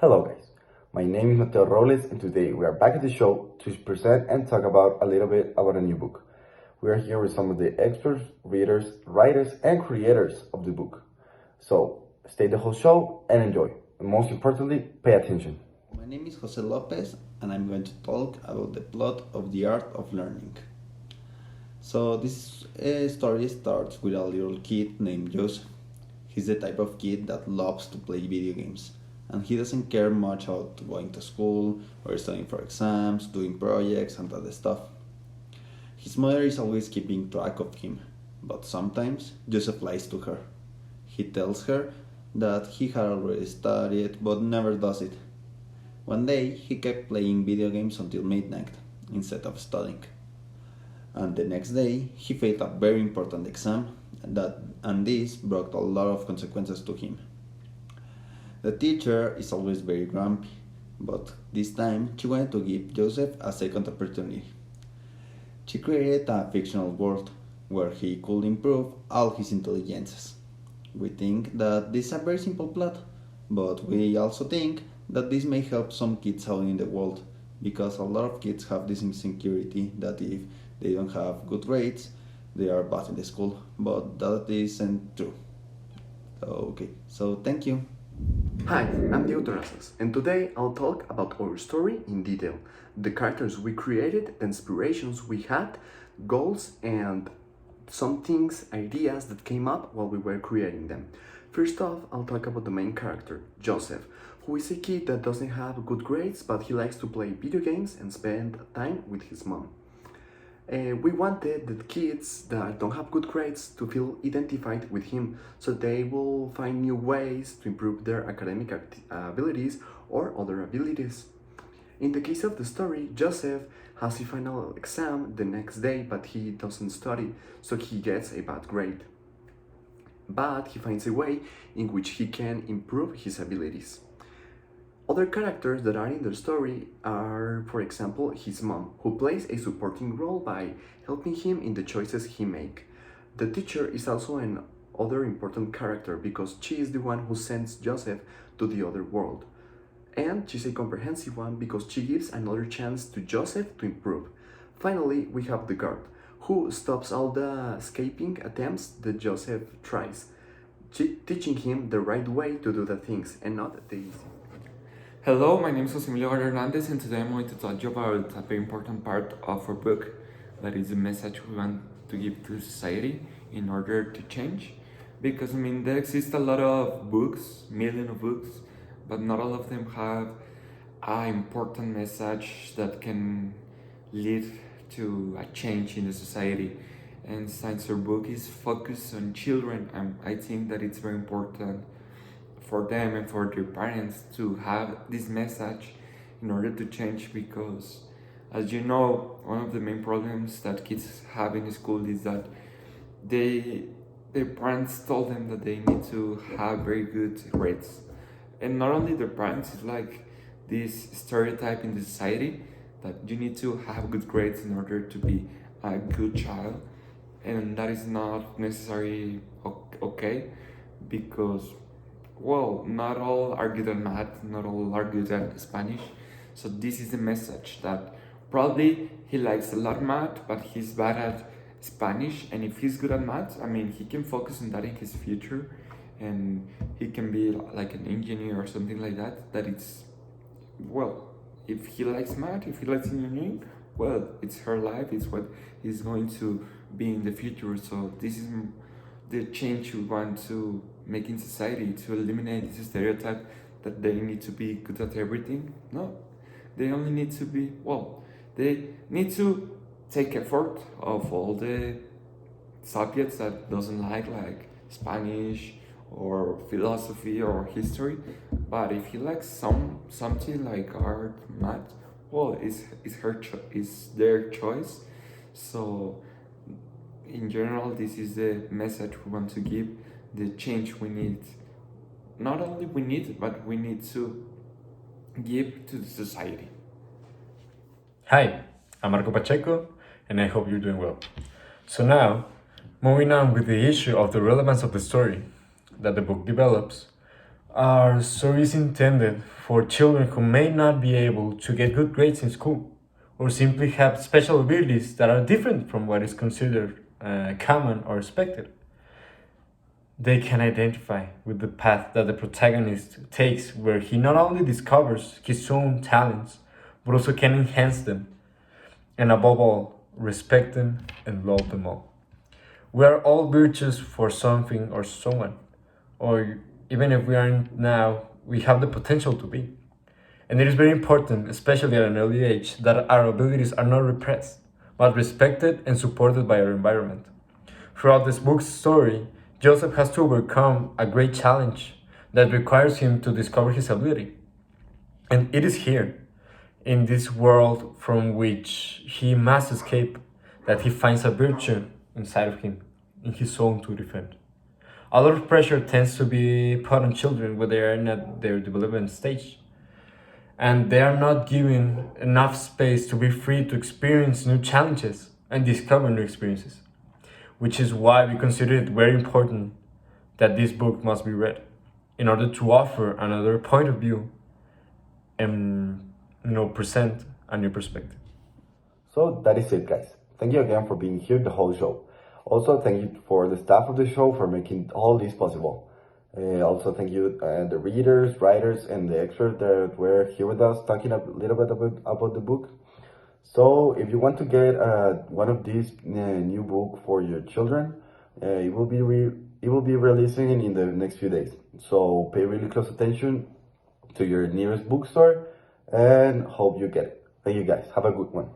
Hello guys, my name is Mateo Robles and today we are back at the show to present and talk about a little bit about a new book. We are here with some of the experts, readers, writers, and creators of the book. So stay the whole show and enjoy. And most importantly, pay attention. My name is Jose Lopez, and I'm going to talk about the plot of The Art of Learning. So, this story starts with a little kid named Joseph. He's the type of kid that loves to play video games, and he doesn't care much about going to school or studying for exams, doing projects, and other stuff. His mother is always keeping track of him, but sometimes Joseph lies to her. He tells her that he had already studied but never does it. One day, he kept playing video games until midnight instead of studying. And the next day, he failed a very important exam, and this brought a lot of consequences to him. The teacher is always very grumpy, but this time she wanted to give Joseph a second opportunity. She created a fictional world where he could improve all his intelligences. We think that this is a very simple plot, but we also think that this may help some kids out in the world, because a lot of kids have this insecurity that if they don't have good grades, they are bad in the school, but that isn't true. Okay, so thank you. Hi, I'm Diego Terrazas, and today I'll talk about our story in detail, the characters we created, the inspirations we had, goals, and some things, ideas that came up while we were creating them. First off, I'll talk about the main character, Joseph, who is a kid that doesn't have good grades, but he likes to play video games and spend time with his mom. We wanted the kids that don't have good grades to feel identified with him, so they will find new ways to improve their academic abilities or other abilities. In the case of the story, Joseph has a final exam the next day, but he doesn't study, so he gets a bad grade. But he finds a way in which he can improve his abilities. Other characters that are in the story are, for example, his mom, who plays a supporting role by helping him in the choices he makes. The teacher is also an other important character because she is the one who sends Joseph to the other world. And she's a comprehensive one because she gives another chance to Joseph to improve. Finally, we have the guard, who stops all the escaping attempts that Joseph tries, teaching him the right way to do the things and not the easy. Hello, my name is Jose Emilio Hernandez, and today I'm going to talk you about a very important part of our book, that is the message we want to give to society in order to change. Because there exist a lot of books, millions of books, but not all of them have an important message that can lead to a change in the society. And since our book is focused on children, I think that it's very important for them and for their parents to have this message in order to change, because as you know, one of the main problems that kids have in school is that their parents told them that they need to have very good grades. And not only their parents, it's like this stereotype in the society that you need to have good grades in order to be a good child, and that is not necessarily okay, because not all are good at math, not all are good at Spanish. So this is the message that probably he likes a lot math, but he's bad at Spanish. And if he's good at math, he can focus on that in his future, and he can be like an engineer or something like that. That it's, if he likes math, if he likes engineering, it's her life. It's what he's going to be in the future. So this is the change we want to make in society, to eliminate this stereotype that they need to be good at everything. No, they only need to be, they need to take effort of all the subjects that doesn't like Spanish or philosophy or history. But if he likes something like art, math, it's their choice. So in general, this is the message we want to give, the change we need. Not only we need, but we need to give to the society. Hi, I'm Marco Pacheco, and I hope you're doing well. So now, moving on with the issue of the relevance of the story that the book develops, Our story is intended for children who may not be able to get good grades in school, or simply have special abilities that are different from what is considered common or expected. They can identify with the path that the protagonist takes, where he not only discovers his own talents, but also can enhance them, and above all, respect them and love them all. We are all virtuous for something or someone, or even if we aren't now, we have the potential to be. And it is very important, especially at an early age, that our abilities are not repressed, but respected and supported by our environment. Throughout this book's story, Joseph has to overcome a great challenge that requires him to discover his ability. And it is here, in this world from which he must escape, that he finds a virtue inside of him, in his own to defend. A lot of pressure tends to be put on children when they are in their development stage, and they are not given enough space to be free to experience new challenges and discover new experiences, which is why we consider it very important that this book must be read in order to offer another point of view and present a new perspective. So that is it, guys. Thank you again for being here the whole show. Also, thank you for the staff of the show for making all this possible. Also, thank you the readers, writers, and the experts that were here with us talking a little bit about the book. So, if you want to get one of these new book for your children, it will be releasing in the next few days. So, pay really close attention to your nearest bookstore and hope you get it. Thank you, guys. Have a good one.